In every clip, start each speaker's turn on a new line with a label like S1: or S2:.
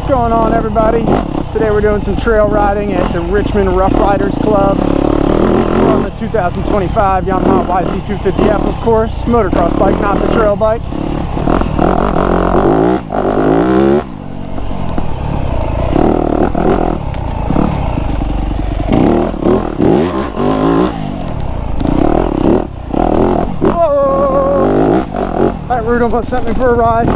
S1: What's going on, everybody? Today we're doing some trail riding at the Richmond Rough Riders Club. We're on the 2025 Yamaha YZ250F, of course, motocross bike, not the trail bike. Whoa! That Rude almost sent me for a ride.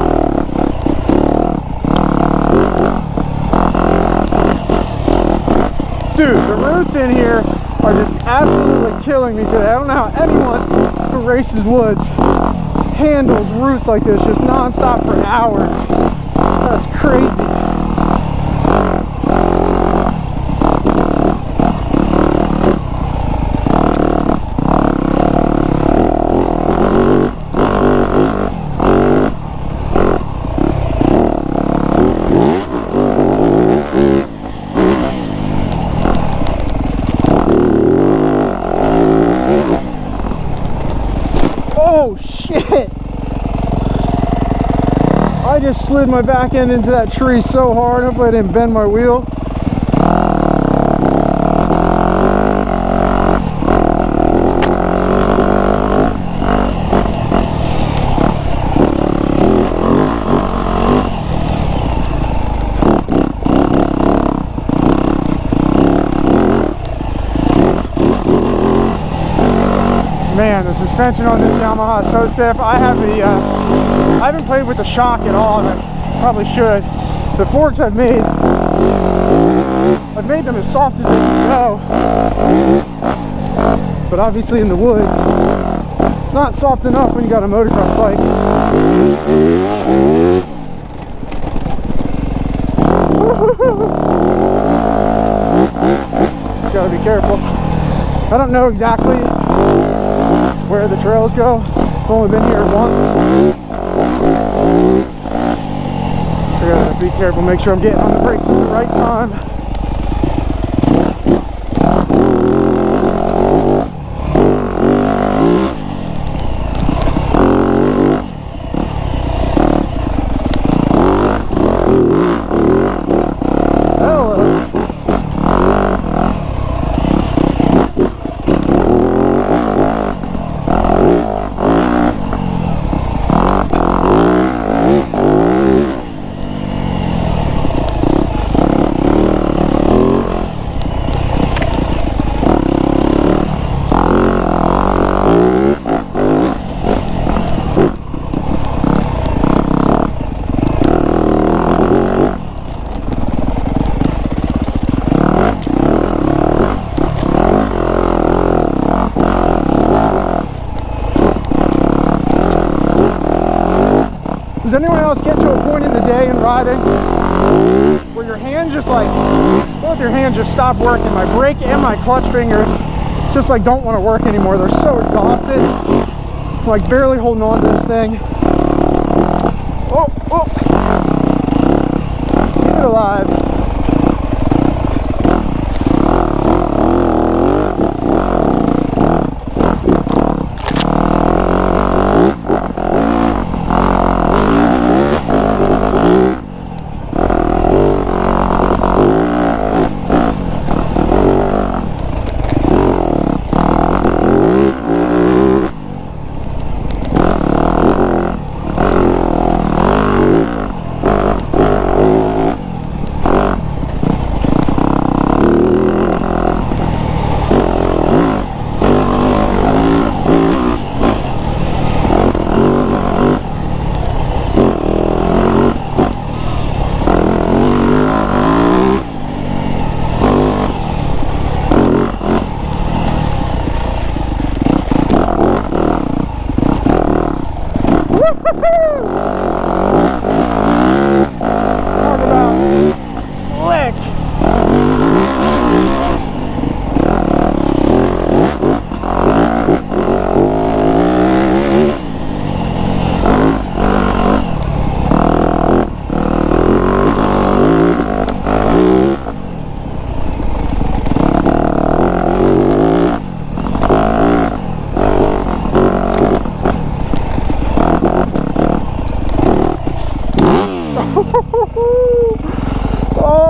S1: Dude, the roots in here are just absolutely killing me today. I don't know how anyone who races woods handles roots like this just non-stop for hours. That's crazy. Oh shit! I just slid my back end into that tree so hard. Hopefully I didn't bend my wheel. Man, the suspension on this Yamaha is so stiff. I haven't played with the shock at all, and I probably should. The forks I've made them as soft as they can go. But obviously in the woods, it's not soft enough when you got a motocross bike. Gotta be careful. I don't know exactly where the trails go. I've only been here once. So I gotta be careful, make sure I'm getting on the brakes at the right time. Does anyone else get to a point in the day in riding where your hands just both your hands just stop working? My brake and my clutch fingers just don't want to work anymore. They're so exhausted. I'm barely holding on to this thing. Oh, oh. Keep it alive.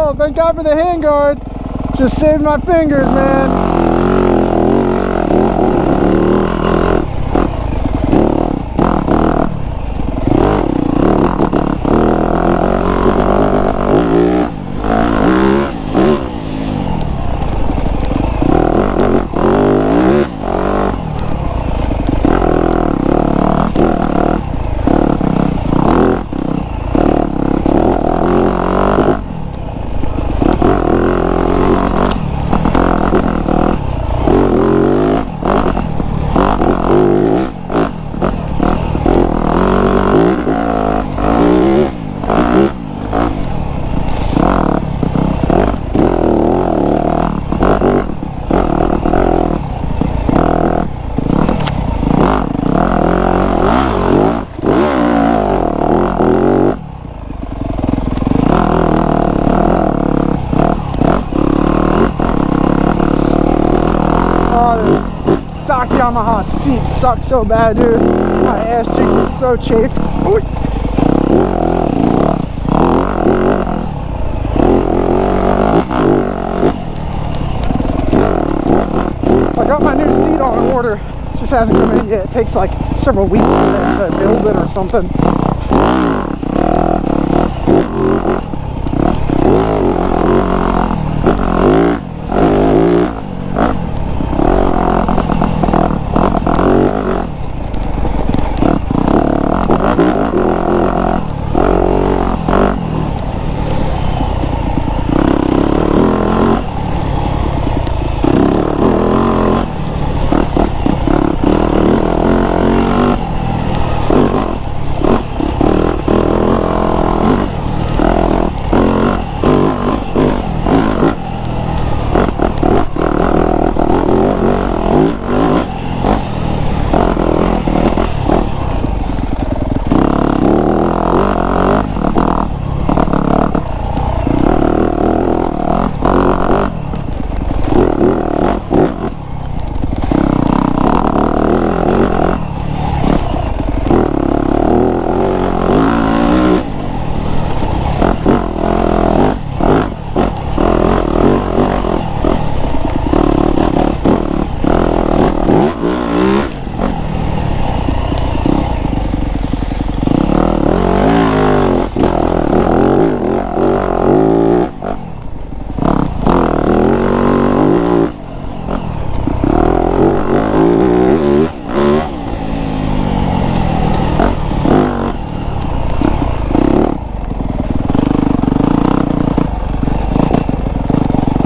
S1: Oh, thank God for the handguard. Just saved my fingers, man. Stock Yamaha seat sucks so bad, dude. My ass cheeks are so chafed. Oy. I got my new seat on order. Just hasn't come in yet. It takes like several weeks for them to build it or something.